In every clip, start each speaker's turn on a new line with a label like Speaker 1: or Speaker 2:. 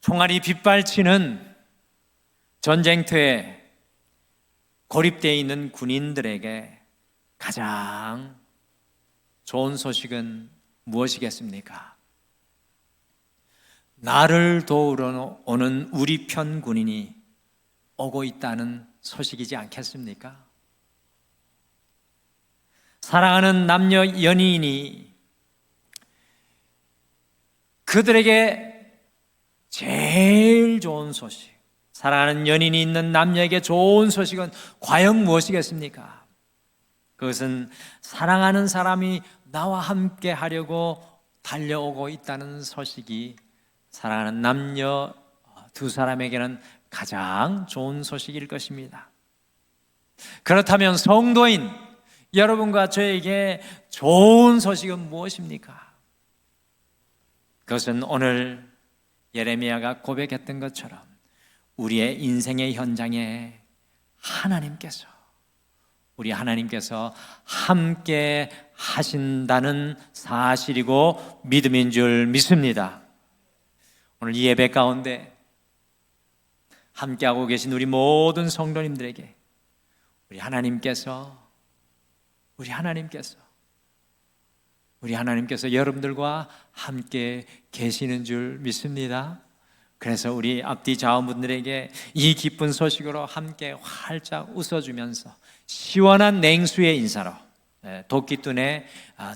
Speaker 1: 총알이 빗발치는 전쟁터에 고립되어 있는 군인들에게 가장 좋은 소식은 무엇이겠습니까? 나를 도우러 오는 우리 편 군인이 오고 있다는 소식이지 않겠습니까? 사랑하는 남녀 연인이 그들에게 제일 좋은 소식, 사랑하는 연인이 있는 남녀에게 좋은 소식은 과연 무엇이겠습니까? 그것은 사랑하는 사람이 나와 함께 하려고 달려오고 있다는 소식이 사랑하는 남녀 두 사람에게는 가장 좋은 소식일 것입니다. 그렇다면 성도인 여러분과 저에게 좋은 소식은 무엇입니까? 그것은 오늘 예레미야가 고백했던 것처럼 우리의 인생의 현장에 우리 하나님께서 함께 하신다는 사실이고 믿음인 줄 믿습니다. 오늘 이 예배 가운데 함께하고 계신 우리 모든 성도님들에게 우리 하나님께서 여러분들과 함께 계시는 줄 믿습니다. 그래서 우리 앞뒤 자원분들에게 이 기쁜 소식으로 함께 활짝 웃어주면서 시원한 냉수의 인사로, 도끼눈의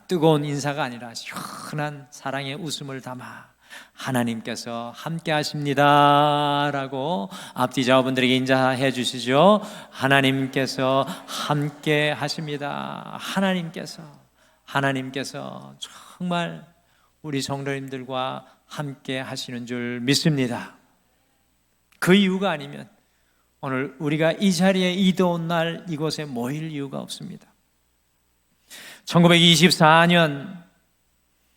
Speaker 1: 뜨거운 인사가 아니라 시원한 사랑의 웃음을 담아 하나님께서 함께 하십니다 라고 앞뒤 자원분들에게 인사해 주시죠. 하나님께서 함께 하십니다. 하나님께서 정말 우리 성도님들과 함께 하시는 줄 믿습니다. 그 이유가 아니면 오늘 우리가 이 자리에 이 더운 날 이곳에 모일 이유가 없습니다. 1924년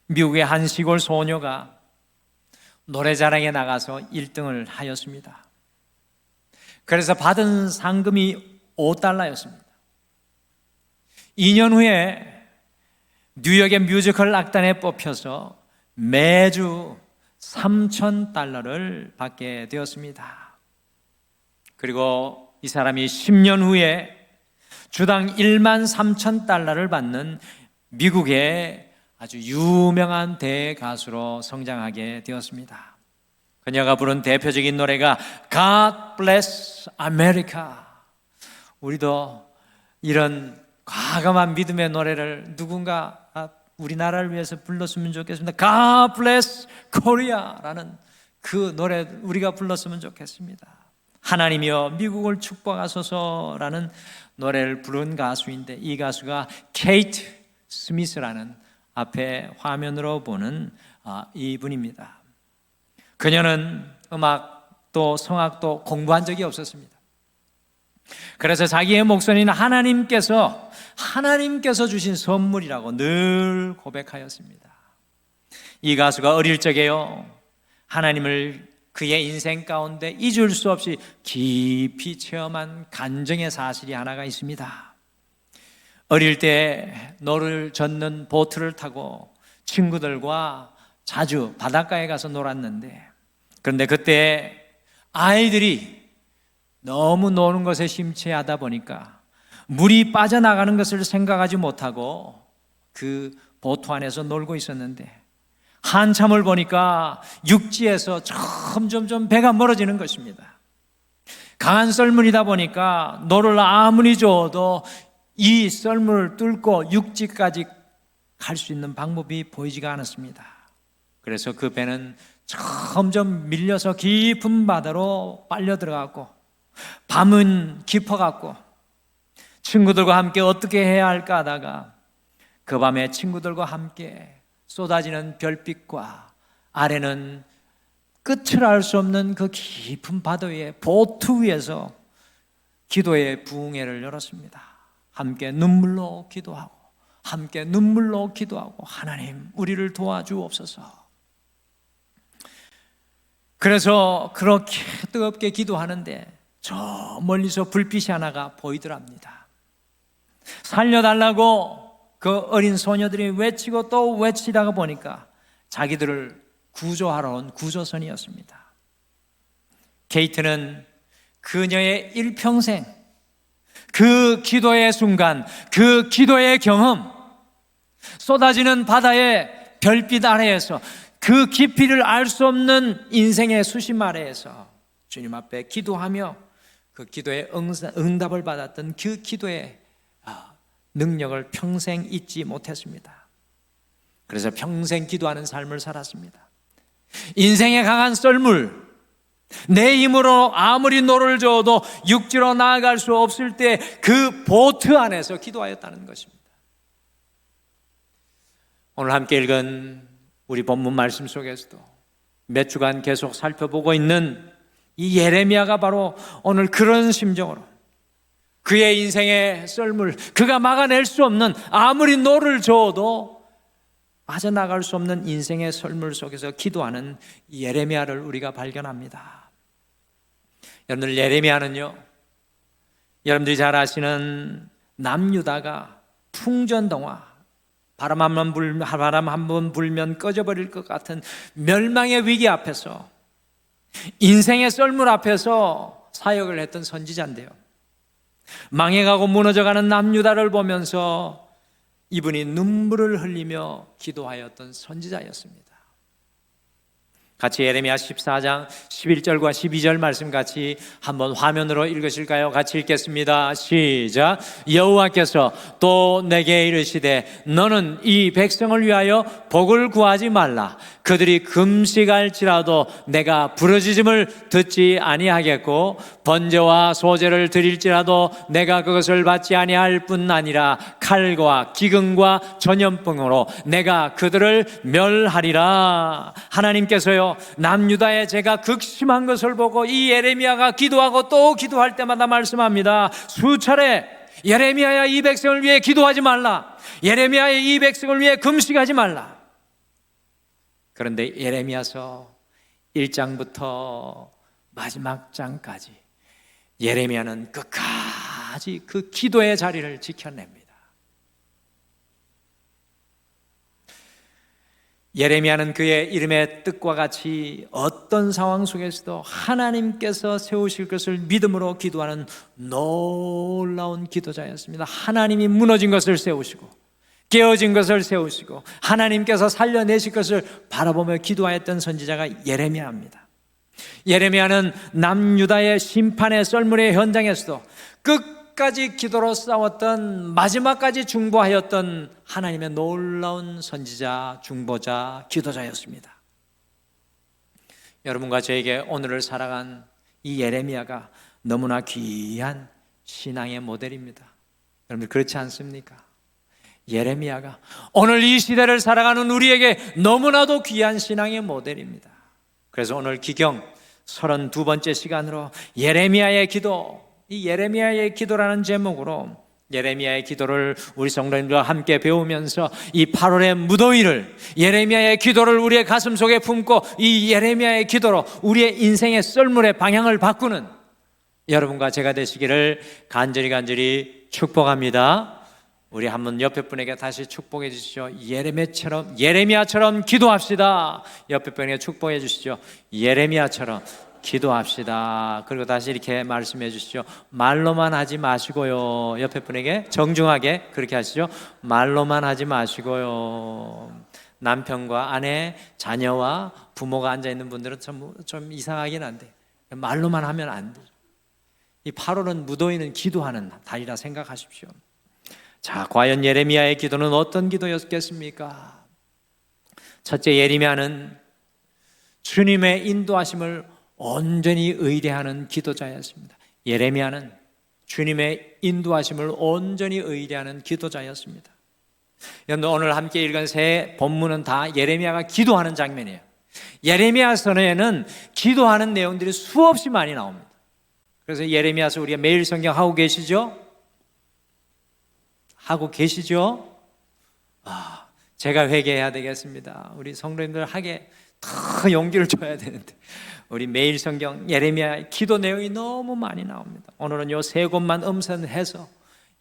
Speaker 1: 미국의 한 시골 소녀가 노래자랑에 나가서 1등을 하였습니다. 그래서 받은 상금이 $5였습니다. 2년 후에 뉴욕의 뮤지컬 악단에 뽑혀서 매주 $3,000를 받게 되었습니다. 그리고 이 사람이 10년 후에 주당 $13,000를 받는 미국의 아주 유명한 대가수로 성장하게 되었습니다. 그녀가 부른 대표적인 노래가 God Bless America. 우리도 이런 과감한 믿음의 노래를 누군가 우리나라를 위해서 불렀으면 좋겠습니다. God Bless Korea라는 그 노래 우리가 불렀으면 좋겠습니다. 하나님이여 미국을 축복하소서라는 노래를 부른 가수인데 이 가수가 케이트 스미스라는 앞에 화면으로 보는 이분입니다. 그녀는 음악도 성악도 공부한 적이 없었습니다. 그래서 자기의 목소리는 하나님께서 주신 선물이라고 늘 고백하였습니다. 이 가수가 어릴 적에요, 하나님을 그의 인생 가운데 잊을 수 없이 깊이 체험한 간증의 사실이 하나가 있습니다. 어릴 때 노를 젓는 보트를 타고 친구들과 자주 바닷가에 가서 놀았는데, 그런데 그때 아이들이 너무 노는 것에 심취하다 보니까 물이 빠져나가는 것을 생각하지 못하고 그 보트 안에서 놀고 있었는데 한참을 보니까 육지에서 점점 배가 멀어지는 것입니다. 강한 썰물이다 보니까 노를 아무리 저어도 이 썰물을 뚫고 육지까지 갈 수 있는 방법이 보이지가 않았습니다. 그래서 그 배는 점점 밀려서 깊은 바다로 빨려 들어갔고 밤은 깊어갔고 친구들과 함께 어떻게 해야 할까 하다가 그 밤에 친구들과 함께 쏟아지는 별빛과 아래는 끝을 알 수 없는 그 깊은 바다 위에 보트 위에서 기도의 부흥회를 열었습니다. 함께 눈물로 기도하고 하나님 우리를 도와주옵소서. 그래서 그렇게 뜨겁게 기도하는데 저 멀리서 불빛이 하나가 보이더랍니다. 살려달라고 그 어린 소녀들이 외치고 또 외치다가 보니까 자기들을 구조하러 온 구조선이었습니다. 케이트는 그녀의 일평생, 그 기도의 순간, 그 기도의 경험, 쏟아지는 바다의 별빛 아래에서, 그 깊이를 알 수 없는 인생의 수심 아래에서 주님 앞에 기도하며 그 기도에 응답을 받았던 그 기도의 능력을 평생 잊지 못했습니다. 그래서 평생 기도하는 삶을 살았습니다. 인생의 강한 썰물, 내 힘으로 아무리 노를 저어도 육지로 나아갈 수 없을 때 그 보트 안에서 기도하였다는 것입니다. 오늘 함께 읽은 우리 본문 말씀 속에서도 몇 주간 계속 살펴보고 있는 이 예레미야가 바로 오늘 그런 심정으로 그의 인생의 썰물, 그가 막아낼 수 없는, 아무리 노를 저어도 빠져나갈 수 없는 인생의 썰물 속에서 기도하는 예레미야를 우리가 발견합니다. 여러분들, 예레미야는요, 여러분들이 잘 아시는 남유다가 풍전동화, 바람 한 번 불면 꺼져버릴 것 같은 멸망의 위기 앞에서, 인생의 썰물 앞에서 사역을 했던 선지자인데요, 망해가고 무너져가는 남유다를 보면서 이분이 눈물을 흘리며 기도하였던 선지자였습니다. 같이 예레미야 14장 11절과 12절 말씀 같이 한번 화면으로 읽으실까요? 같이 읽겠습니다. 시작. 여호와께서 또 내게 이르시되 너는 이 백성을 위하여 복을 구하지 말라. 그들이 금식할지라도 내가 부르짖음을 듣지 아니하겠고 번제와 소제를 드릴지라도 내가 그것을 받지 아니할 뿐 아니라 칼과 기근과 전염병으로 내가 그들을 멸하리라. 하나님께서요, 남유다의 죄가 극심한 것을 보고 이 예레미야가 기도하고 또 기도할 때마다 말씀합니다. 수차례 예레미야야, 이 백성을 위해 기도하지 말라. 예레미야의 이 백성을 위해 금식하지 말라. 그런데 예레미야서 1장부터 마지막 장까지 예레미야는 끝까지 그 기도의 자리를 지켜냅니다. 예레미야는 그의 이름의 뜻과 같이 어떤 상황 속에서도 하나님께서 세우실 것을 믿음으로 기도하는 놀라운 기도자였습니다. 하나님이 무너진 것을 세우시고 깨어진 것을 세우시고 하나님께서 살려내실 것을 바라보며 기도하였던 선지자가 예레미야입니다. 예레미야는 남유다의 심판의 썰물의 현장에서도 끝까지 기도로 싸웠던, 마지막까지 중보하였던 하나님의 놀라운 선지자, 중보자, 기도자였습니다. 여러분과 저에게 오늘을 살아간 이 예레미야가 너무나 귀한 신앙의 모델입니다. 여러분들 그렇지 않습니까? 예레미야가 오늘 이 시대를 살아가는 우리에게 너무나도 귀한 신앙의 모델입니다. 그래서 오늘 기경 32번째 시간으로 예레미야의 기도, 이 예레미야의 기도라는 제목으로 예레미야의 기도를 우리 성도님들과 함께 배우면서 이 8월의 무더위를, 예레미야의 기도를 우리의 가슴 속에 품고 이 예레미야의 기도로 우리의 인생의 썰물의 방향을 바꾸는 여러분과 제가 되시기를 간절히 축복합니다. 우리 한번 옆에 분에게 다시 축복해 주시죠. 예레미야처럼 기도합시다. 옆에 분에게 축복해 주시죠. 예레미야처럼 기도합시다. 그리고 다시 이렇게 말씀해 주시죠. 말로만 하지 마시고요. 옆에 분에게 정중하게 그렇게 하시죠. 말로만 하지 마시고요. 남편과 아내, 자녀와 부모가 앉아 있는 분들은 좀 이상하긴 한데 말로만 하면 안 돼요. 이 8월은 무더위는 기도하는 달이라 생각하십시오. 자, 과연 예레미야의 기도는 어떤 기도였겠습니까? 첫째, 예레미야는 주님의 인도하심을 온전히 의뢰하는 기도자였습니다. 예레미야는 주님의 인도하심을 온전히 의뢰하는 기도자였습니다. 여러분, 오늘 함께 읽은 세 본문은 다 예레미야가 기도하는 장면이에요. 예레미야서에는 기도하는 내용들이 수없이 많이 나옵니다. 그래서 예레미야서 우리가 매일 성경 하고 계시죠? 하고 계시죠? 제가 회개해야 되겠습니다. 우리 성도님들 하게 더 용기를 줘야 되는데 우리 매일 성경 예레미야의 기도 내용이 너무 많이 나옵니다. 오늘은 요 세 곳만 음선해서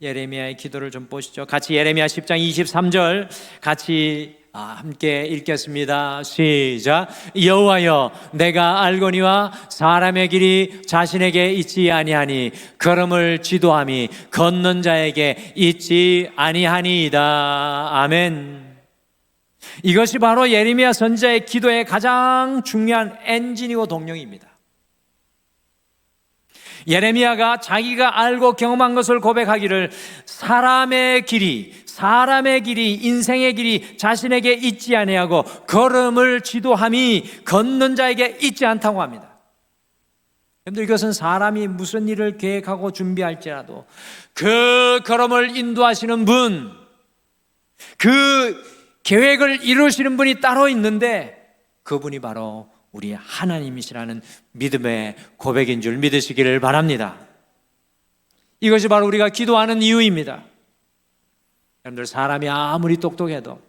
Speaker 1: 예레미야의 기도를 좀 보시죠. 같이 예레미야 10장 23절 같이 함께 읽겠습니다. 시작. 여호와여, 내가 알거니와 사람의 길이 자신에게 있지 아니하니 걸음을 지도함이 걷는 자에게 있지 아니하니이다. 아멘. 이것이 바로 예레미야 선지자의 기도의 가장 중요한 엔진이고 동력입니다. 예레미야가 자기가 알고 경험한 것을 고백하기를 사람의 길이, 인생의 길이 자신에게 있지 아니하고 걸음을 지도함이 걷는 자에게 있지 않다고 합니다. 여러분들, 이것은 사람이 무슨 일을 계획하고 준비할지라도 그 걸음을 인도하시는 분, 그 계획을 이루시는 분이 따로 있는데 그분이 바로 우리 하나님이시라는 믿음의 고백인 줄 믿으시기를 바랍니다. 이것이 바로 우리가 기도하는 이유입니다. 여러분들, 사람이 아무리 똑똑해도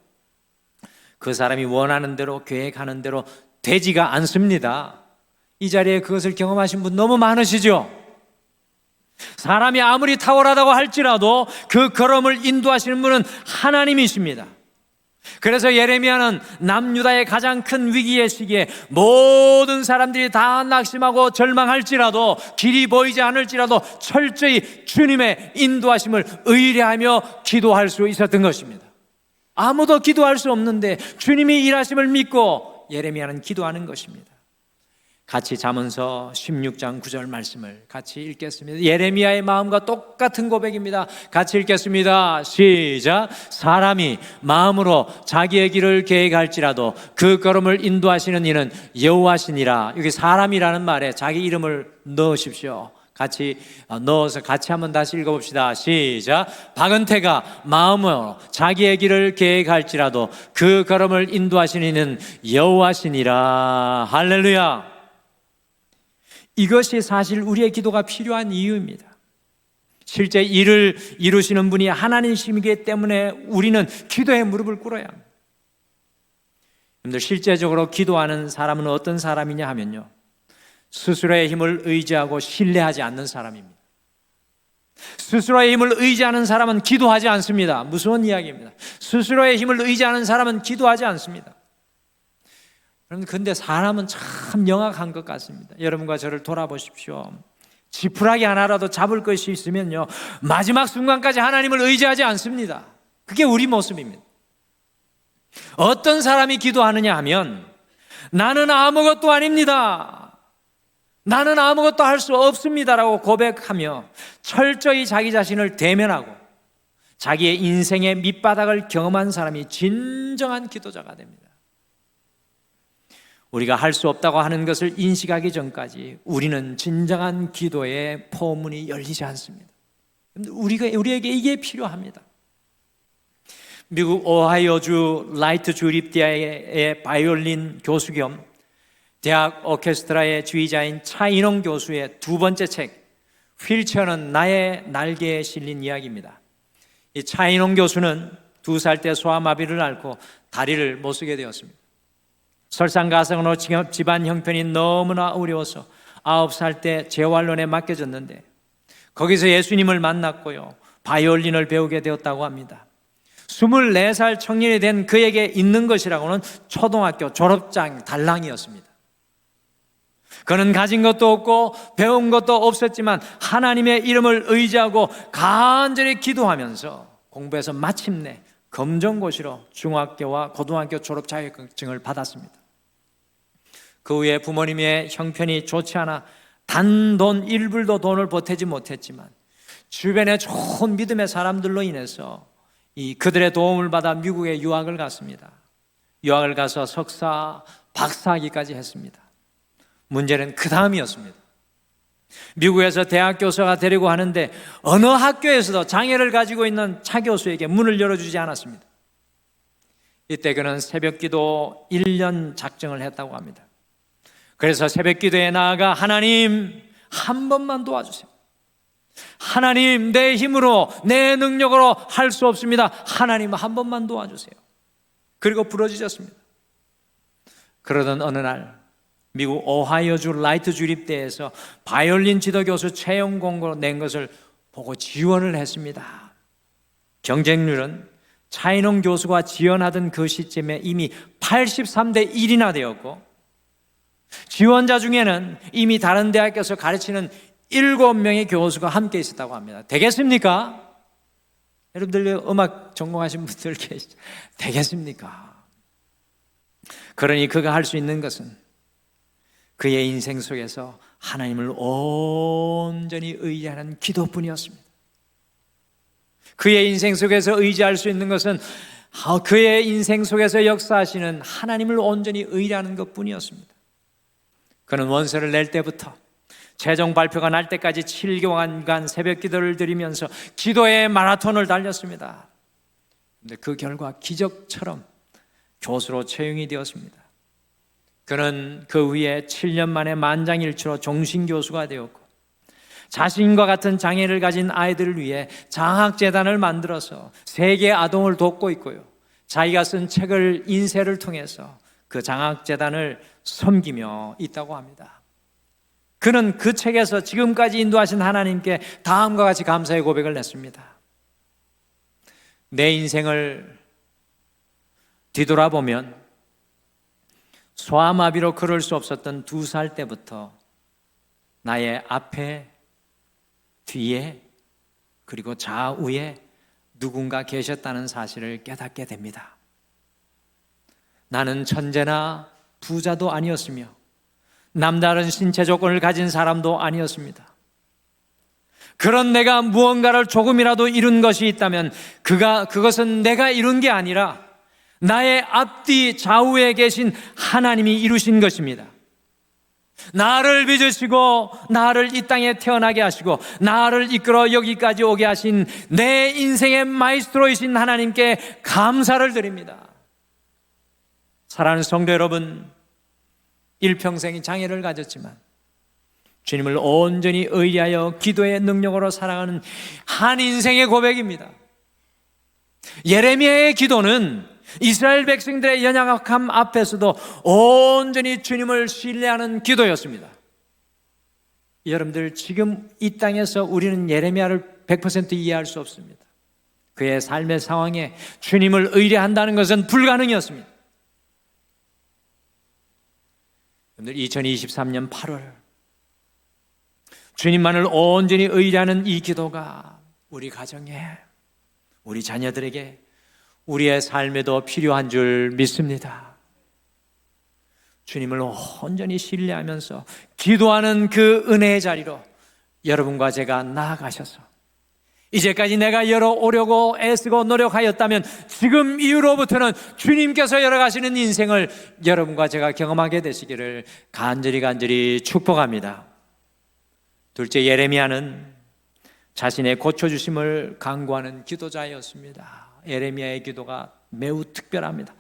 Speaker 1: 그 사람이 원하는 대로 계획하는 대로 되지가 않습니다. 이 자리에 그것을 경험하신 분 너무 많으시죠? 사람이 아무리 탁월하다고 할지라도 그 걸음을 인도하시는 분은 하나님이십니다. 그래서 예레미야는 남유다의 가장 큰 위기의 시기에 모든 사람들이 다 낙심하고 절망할지라도, 길이 보이지 않을지라도 철저히 주님의 인도하심을 의뢰하며 기도할 수 있었던 것입니다. 아무도 기도할 수 없는데 주님이 일하심을 믿고 예레미야는 기도하는 것입니다. 같이 잠언서 16장 9절 말씀을 같이 읽겠습니다. 예레미야의 마음과 똑같은 고백입니다. 같이 읽겠습니다. 시작. 사람이 마음으로 자기의 길을 계획할지라도 그 걸음을 인도하시는 이는 여호와시니라. 여기 사람이라는 말에 자기 이름을 넣으십시오. 같이 넣어서 같이 한번 다시 읽어봅시다. 시작. 박은태가 마음으로 자기의 길을 계획할지라도 그 걸음을 인도하시는 이는 여호와시니라. 할렐루야. 이것이 사실 우리의 기도가 필요한 이유입니다. 실제 일을 이루시는 분이 하나님이시기 때문에 우리는 기도에 무릎을 꿇어야 합니다. 여러분들, 실제적으로 기도하는 사람은 어떤 사람이냐 하면요, 스스로의 힘을 의지하고 신뢰하지 않는 사람입니다. 스스로의 힘을 의지하는 사람은 기도하지 않습니다. 무서운 이야기입니다. 스스로의 힘을 의지하는 사람은 기도하지 않습니다. 그런데 사람은 참 영악한 것 같습니다. 여러분과 저를 돌아보십시오. 지푸라기 하나라도 잡을 것이 있으면요, 마지막 순간까지 하나님을 의지하지 않습니다. 그게 우리 모습입니다. 어떤 사람이 기도하느냐 하면, 나는 아무것도 아닙니다, 나는 아무것도 할 수 없습니다라고 고백하며 철저히 자기 자신을 대면하고 자기의 인생의 밑바닥을 경험한 사람이 진정한 기도자가 됩니다. 우리가 할 수 없다고 하는 것을 인식하기 전까지 우리는 진정한 기도의 포문이 열리지 않습니다. 우리에게 이게 필요합니다. 미국 오하이오주 라이트 주립대학의 바이올린 교수 겸 대학 오케스트라의 지휘자인 차인홍 교수의 두 번째 책, 휠체어는 나의 날개에 실린 이야기입니다. 이 차인홍 교수는 2살 때 소아마비를 앓고 다리를 못 쓰게 되었습니다. 설상가상으로 집안 형편이 너무나 어려워서 9살 때 재활론에 맡겨졌는데 거기서 예수님을 만났고요, 바이올린을 배우게 되었다고 합니다. 24살 청년이 된 그에게 있는 것이라고는 초등학교 졸업장 달랑이었습니다. 그는 가진 것도 없고 배운 것도 없었지만 하나님의 이름을 의지하고 간절히 기도하면서 공부해서 마침내 검정고시로 중학교와 고등학교 졸업 자격증을 받았습니다. 그 후에 부모님의 형편이 좋지 않아 단돈 1불도 돈을 보태지 못했지만 주변에 좋은 믿음의 사람들로 인해서 그들의 도움을 받아 미국에 유학을 갔습니다. 유학을 가서 석사, 박사학위까지 했습니다. 문제는 그 다음이었습니다. 미국에서 대학 교수가 되려고 하는데 어느 학교에서도 장애를 가지고 있는 차 교수에게 문을 열어주지 않았습니다. 이때 그는 새벽기도 1년 작정을 했다고 합니다. 그래서 새벽기도에 나아가 하나님 한 번만 도와주세요. 하나님, 내 힘으로 내 능력으로 할 수 없습니다. 하나님 한 번만 도와주세요. 그리고 부르짖었습니다. 그러던 어느 날 미국 오하이오주 라이트 주립대에서 바이올린 지도교수 채용 공고 낸 것을 보고 지원을 했습니다. 경쟁률은 차인홍 교수가 지원하던 그 시점에 이미 83대 1이나 되었고, 지원자 중에는 이미 다른 대학교에서 가르치는 7명의 교수가 함께 있었다고 합니다. 되겠습니까? 여러분들 음악 전공하신 분들 계시죠? 되겠습니까? 그러니 그가 할 수 있는 것은 그의 인생 속에서 하나님을 온전히 의지하는 기도뿐이었습니다. 그의 인생 속에서 의지할 수 있는 것은 그의 인생 속에서 역사하시는 하나님을 온전히 의지하는 것뿐이었습니다. 그는 원서를 낼 때부터 최종 발표가 날 때까지 7개월간 새벽 기도를 드리면서 기도의 마라톤을 달렸습니다. 그런데 그 결과 기적처럼 교수로 채용이 되었습니다. 그는 그 후에 7년 만에 만장일치로 종신교수가 되었고, 자신과 같은 장애를 가진 아이들을 위해 장학재단을 만들어서 세계 아동을 돕고 있고요, 자기가 쓴 책을 인쇄를 통해서 그 장학재단을 섬기며 있다고 합니다. 그는 그 책에서 지금까지 인도하신 하나님께 다음과 같이 감사의 고백을 했습니다. 내 인생을 뒤돌아보면 소아마비로 걸을 수 없었던 2살 때부터 나의 앞에, 뒤에, 그리고 좌우에 누군가 계셨다는 사실을 깨닫게 됩니다. 나는 천재나 부자도 아니었으며 남다른 신체 조건을 가진 사람도 아니었습니다. 그런 내가 무언가를 조금이라도 이룬 것이 있다면 그것은 내가 이룬 게 아니라 나의 앞뒤 좌우에 계신 하나님이 이루신 것입니다. 나를 빚으시고 나를 이 땅에 태어나게 하시고 나를 이끌어 여기까지 오게 하신 내 인생의 마이스트로이신 하나님께 감사를 드립니다. 사랑하는 성도 여러분, 일평생이 장애를 가졌지만 주님을 온전히 의지하여 기도의 능력으로 살아가는 한 인생의 고백입니다. 예레미야의 기도는 이스라엘 백성들의 연약함 앞에서도 온전히 주님을 신뢰하는 기도였습니다. 여러분들, 지금 이 땅에서 우리는 예레미야를 100% 이해할 수 없습니다. 그의 삶의 상황에 주님을 의뢰한다는 것은 불가능이었습니다. 여러분들, 2023년 8월 주님만을 온전히 의뢰하는 이 기도가 우리 가정에, 우리 자녀들에게, 우리의 삶에도 필요한 줄 믿습니다. 주님을 온전히 신뢰하면서 기도하는 그 은혜의 자리로 여러분과 제가 나아가셔서 이제까지 내가 열어오려고 애쓰고 노력하였다면 지금 이후로부터는 주님께서 열어가시는 인생을 여러분과 제가 경험하게 되시기를 간절히 축복합니다. 둘째, 예레미야는 자신의 고쳐주심을 간구하는 기도자였습니다. 예레미야의 기도가 매우 특별합니다.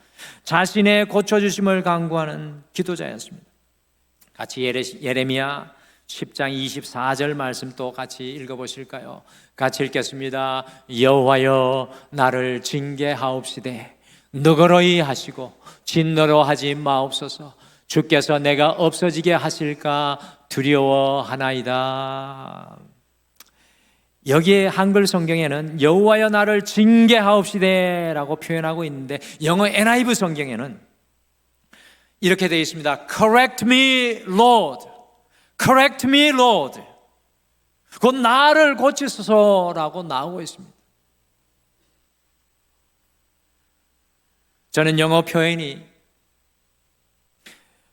Speaker 1: 자신의 고쳐주심을 간구하는 기도자였습니다. 같이 예레미야 10장 24절 말씀 또 같이 읽어보실까요? 같이 읽겠습니다. 여호와여, 나를 징계하옵시되 너그러이 하시고 진노로 하지 마옵소서. 주께서 내가 없어지게 하실까 두려워하나이다. 여기에 한글 성경에는 여호와여 나를 징계하옵시되 라고 표현하고 있는데, 영어 NIV 성경에는 이렇게 되어 있습니다. Correct me, Lord. Correct me, Lord. 곧 나를 고치소서라고 나오고 있습니다. 저는 영어 표현이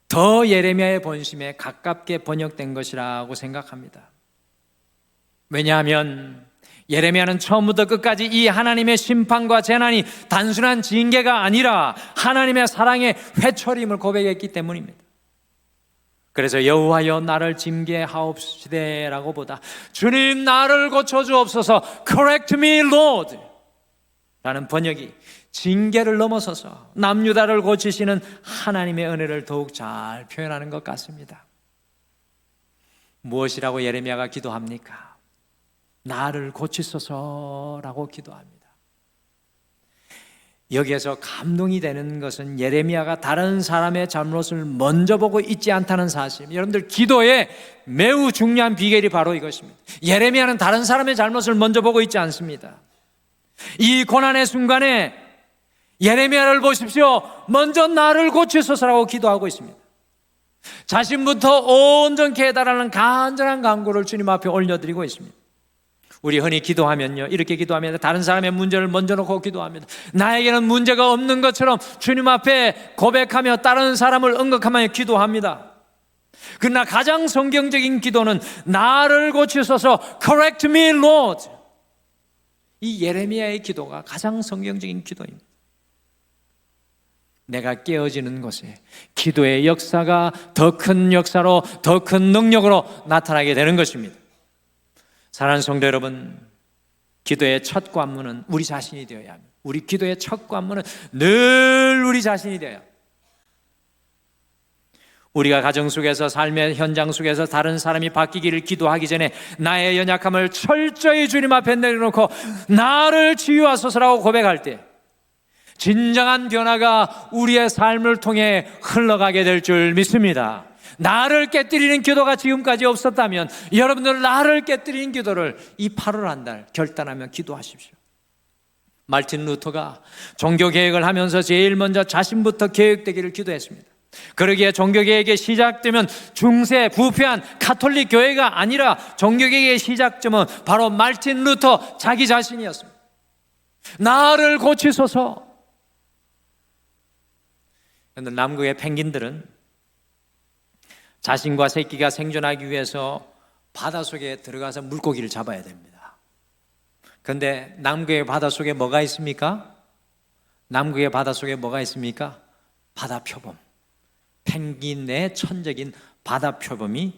Speaker 1: 더 예레미야의 본심에 가깝게 번역된 것이라고 생각합니다. 왜냐하면 예레미야는 처음부터 끝까지 이 하나님의 심판과 재난이 단순한 징계가 아니라 하나님의 사랑의 회초림을 고백했기 때문입니다. 그래서 여호와여 나를 징계하옵시되 라고 보다 주님 나를 고쳐주옵소서, Correct me, Lord 라는 번역이 징계를 넘어서서 남유다를 고치시는 하나님의 은혜를 더욱 잘 표현하는 것 같습니다. 무엇이라고 예레미야가 기도합니까? 나를 고치소서라고 기도합니다. 여기에서 감동이 되는 것은 예레미야가 다른 사람의 잘못을 먼저 보고 있지 않다는 사실. 여러분들, 기도의 매우 중요한 비결이 바로 이것입니다. 예레미야는 다른 사람의 잘못을 먼저 보고 있지 않습니다. 이 고난의 순간에 예레미야를 보십시오. 먼저 나를 고치소서라고 기도하고 있습니다. 자신부터 온전케 해달라는 간절한 간구를 주님 앞에 올려드리고 있습니다. 우리 흔히 기도하면요, 이렇게 기도합니다. 다른 사람의 문제를 먼저 놓고 기도합니다. 나에게는 문제가 없는 것처럼 주님 앞에 고백하며 다른 사람을 언급하며 기도합니다. 그러나 가장 성경적인 기도는 나를 고치소서, correct me Lord. 이 예레미야의 기도가 가장 성경적인 기도입니다. 내가 깨어지는 곳에 기도의 역사가 더 큰 역사로, 더 큰 능력으로 나타나게 되는 것입니다. 사랑하는 성도 여러분, 기도의 첫 관문은 우리 자신이 되어야 합니다. 우리 기도의 첫 관문은 늘 우리 자신이 되어야 합니다. 우리가 가정 속에서, 삶의 현장 속에서 다른 사람이 바뀌기를 기도하기 전에 나의 연약함을 철저히 주님 앞에 내려놓고 나를 치유하소서라고 고백할 때 진정한 변화가 우리의 삶을 통해 흘러가게 될 줄 믿습니다. 나를 깨뜨리는 기도가 지금까지 없었다면 여러분들 나를 깨뜨리는 기도를 이 8월 한 달 결단하며 기도하십시오. 말틴 루터가 종교개혁을 하면서 제일 먼저 자신부터 개혁되기를 기도했습니다. 그러기에 종교개혁이 시작되면 중세 부패한 가톨릭 교회가 아니라 종교개혁의 시작점은 바로 말틴 루터 자기 자신이었습니다. 나를 고치소서. 그런데 남극의 펭귄들은 자신과 새끼가 생존하기 위해서 바닷속에 들어가서 물고기를 잡아야 됩니다. 그런데 남극의 바닷속에 뭐가 있습니까? 남극의 바닷속에 뭐가 있습니까? 바다표범. 펭귄의 천적인 바다표범이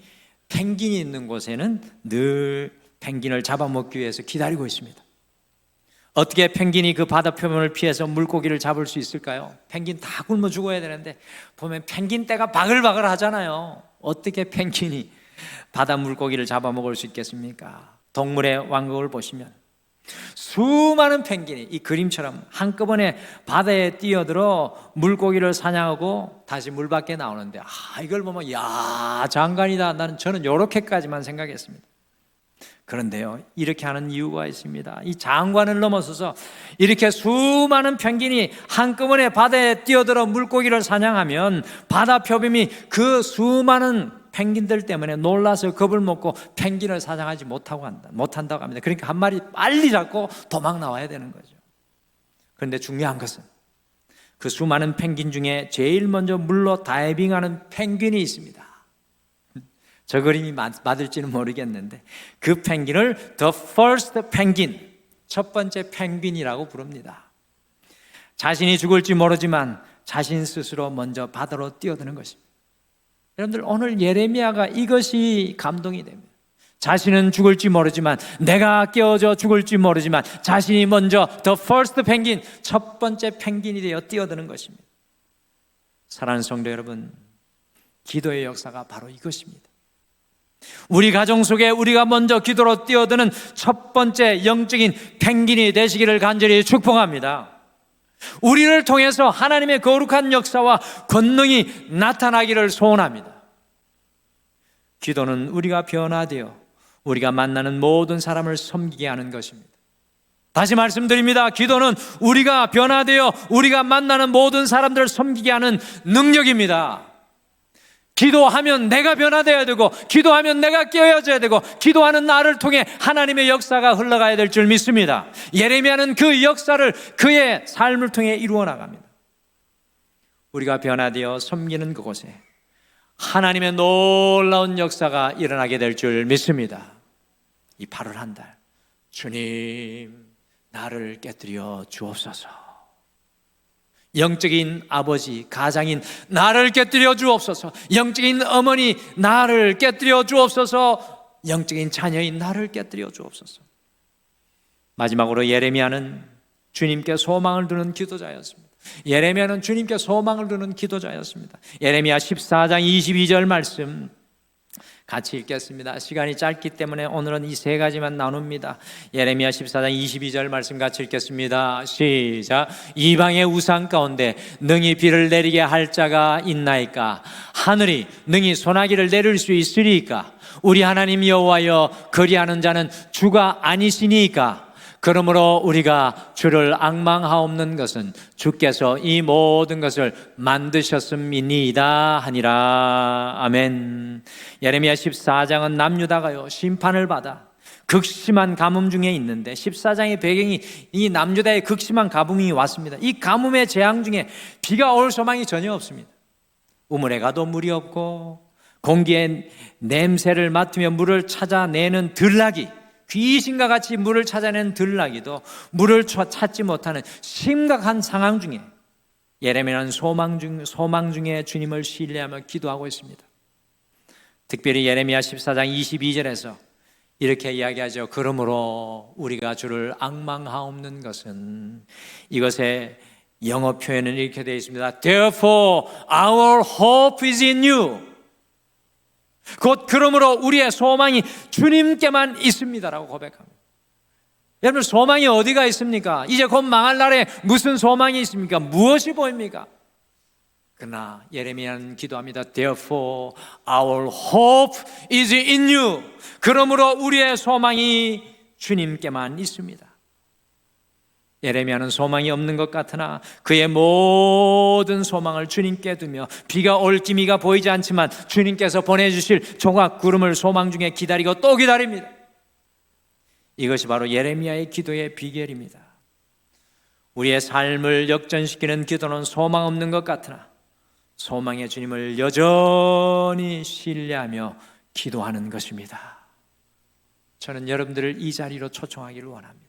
Speaker 1: 펭귄이 있는 곳에는 늘 펭귄을 잡아먹기 위해서 기다리고 있습니다. 어떻게 펭귄이 그 바다표범을 피해서 물고기를 잡을 수 있을까요? 펭귄 다 굶어 죽어야 되는데 보면 펭귄 떼가 바글바글 하잖아요. 어떻게 펭귄이 바다 물고기를 잡아먹을 수 있겠습니까? 동물의 왕국을 보시면 수많은 펭귄이 이 그림처럼 한꺼번에 바다에 뛰어들어 물고기를 사냥하고 다시 물 밖에 나오는데 이걸 보면 야, 장관이다. 저는 이렇게까지만 생각했습니다. 그런데요, 이렇게 하는 이유가 있습니다. 이 장관을 넘어서서 이렇게 수많은 펭귄이 한꺼번에 바다에 뛰어들어 물고기를 사냥하면 바다 표범이 그 수많은 펭귄들 때문에 놀라서 겁을 먹고 펭귄을 사냥하지 못한다고 합니다. 그러니까 한 마리 빨리 잡고 도망 나와야 되는 거죠. 그런데 중요한 것은 그 수많은 펭귄 중에 제일 먼저 물로 다이빙하는 펭귄이 있습니다. 저 그림이 맞을지는 모르겠는데 그 펭귄을 The First Penguin, 첫 번째 펭귄이라고 부릅니다. 자신이 죽을지 모르지만 자신 스스로 먼저 바다로 뛰어드는 것입니다. 여러분들 오늘 예레미야가 이것이 감동이 됩니다. 자신은 죽을지 모르지만, 내가 깨어져 죽을지 모르지만 자신이 먼저 The First Penguin, 첫 번째 펭귄이 되어 뛰어드는 것입니다. 사랑하는 성도 여러분, 기도의 역사가 바로 이것입니다. 우리 가정 속에 우리가 먼저 기도로 뛰어드는 첫 번째 영적인 펭귄이 되시기를 간절히 축복합니다. 우리를 통해서 하나님의 거룩한 역사와 권능이 나타나기를 소원합니다. 기도는 우리가 변화되어 우리가 만나는 모든 사람을 섬기게 하는 것입니다. 다시 말씀드립니다. 기도는 우리가 변화되어 우리가 만나는 모든 사람들을 섬기게 하는 능력입니다. 기도하면 내가 변화되어야 되고, 기도하면 내가 깨어져야 되고, 기도하는 나를 통해 하나님의 역사가 흘러가야 될 줄 믿습니다. 예레미야는 그 역사를 그의 삶을 통해 이루어 나갑니다. 우리가 변화되어 섬기는 그곳에 하나님의 놀라운 역사가 일어나게 될 줄 믿습니다. 이 8월 한 달, 주님 나를 깨뜨려 주옵소서. 영적인 아버지, 가장인 나를 깨뜨려 주옵소서. 영적인 어머니 나를 깨뜨려 주옵소서. 영적인 자녀인 나를 깨뜨려 주옵소서. 마지막으로 예레미야는 주님께 소망을 두는 기도자였습니다. 예레미야는 주님께 소망을 두는 기도자였습니다. 예레미야 14장 22절 말씀 같이 읽겠습니다. 시간이 짧기 때문에 오늘은 이 세 가지만 나눕니다. 예레미야 14장 22절 말씀 같이 읽겠습니다. 시작. 이방의 우상 가운데 능히 비를 내리게 할 자가 있나이까? 하늘이 능히 소나기를 내릴 수 있으리이까? 우리 하나님 여호와여, 그리하는 자는 주가 아니시니이까? 그러므로 우리가 주를 앙망하옵는 것은 주께서 이 모든 것을 만드셨음이니이다 하니라. 아멘. 예레미야 14장은 남유다가요 심판을 받아 극심한 가뭄 중에 있는데 14장의 배경이 이 남유다의 극심한 가뭄이 왔습니다. 이 가뭄의 재앙 중에 비가 올 소망이 전혀 없습니다. 우물에 가도 물이 없고 공기의 냄새를 맡으며 물을 찾아내는 들나귀, 귀신과 같이 물을 찾아내는 들나귀도 물을 찾지 못하는 심각한 상황 중에 예레미야는 소망 중에 주님을 신뢰하며 기도하고 있습니다. 특별히 예레미야 14장 22절에서 이렇게 이야기하죠. 그러므로 우리가 주를 앙망하옵는 것은, 이것의 영어 표현은 이렇게 되어 있습니다. Therefore our hope is in you. 곧 그러므로 우리의 소망이 주님께만 있습니다라고 고백합니다. 여러분, 소망이 어디가 있습니까? 이제 곧 망할 날에 무슨 소망이 있습니까? 무엇이 보입니까? 그러나 예레미야는 기도합니다. Therefore our hope is in you. 그러므로 우리의 소망이 주님께만 있습니다. 예레미야는 소망이 없는 것 같으나 그의 모든 소망을 주님께 두며 비가 올 기미가 보이지 않지만 주님께서 보내주실 조각 구름을 소망 중에 기다리고 또 기다립니다. 이것이 바로 예레미야의 기도의 비결입니다. 우리의 삶을 역전시키는 기도는 소망 없는 것 같으나 소망의 주님을 여전히 신뢰하며 기도하는 것입니다. 저는 여러분들을 이 자리로 초청하기를 원합니다.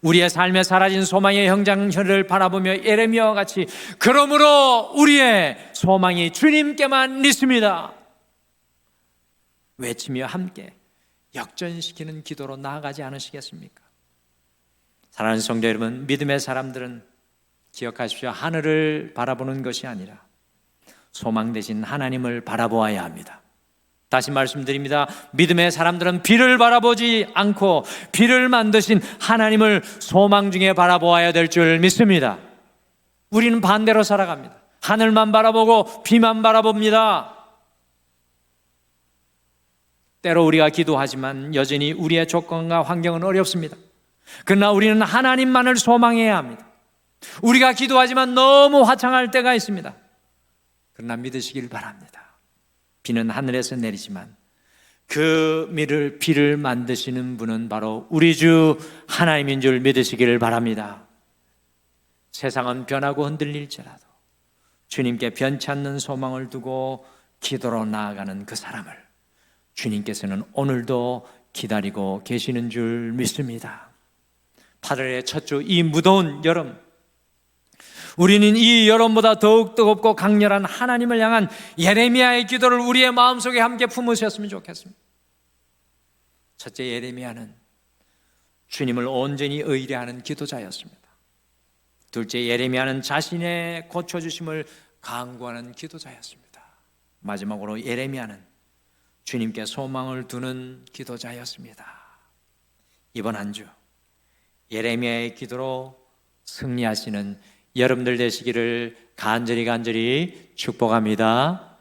Speaker 1: 우리의 삶에 사라진 소망의 형장현을 바라보며 예레미야와 같이 그러므로 우리의 소망이 주님께만 있습니다 외치며 함께 역전시키는 기도로 나아가지 않으시겠습니까? 사랑하는 성도 여러분, 믿음의 사람들은 기억하십시오. 하늘을 바라보는 것이 아니라 소망 대신 하나님을 바라보아야 합니다. 다시 말씀드립니다. 믿음의 사람들은 비를 바라보지 않고 비를 만드신 하나님을 소망 중에 바라보아야 될 줄 믿습니다. 우리는 반대로 살아갑니다. 하늘만 바라보고 비만 바라봅니다. 때로 우리가 기도하지만 여전히 우리의 조건과 환경은 어렵습니다. 그러나 우리는 하나님만을 소망해야 합니다. 우리가 기도하지만 너무 화창할 때가 있습니다. 그러나 믿으시길 바랍니다. 비는 하늘에서 내리지만 그 비를 만드시는 분은 바로 우리 주 하나님인 줄 믿으시기를 바랍니다. 세상은 변하고 흔들릴지라도 주님께 변치 않는 소망을 두고 기도로 나아가는 그 사람을 주님께서는 오늘도 기다리고 계시는 줄 믿습니다. 8월의 첫 주 이 무더운 여름, 우리는 이 여름보다 더욱 뜨겁고 강렬한 하나님을 향한 예레미야의 기도를 우리의 마음속에 함께 품으셨으면 좋겠습니다. 첫째, 예레미야는 주님을 온전히 의뢰하는 기도자였습니다. 둘째, 예레미야는 자신의 고쳐주심을 간구하는 기도자였습니다. 마지막으로 예레미야는 주님께 소망을 두는 기도자였습니다. 이번 한 주 예레미야의 기도로 승리하시는 여러분들 되시기를 간절히 축복합니다.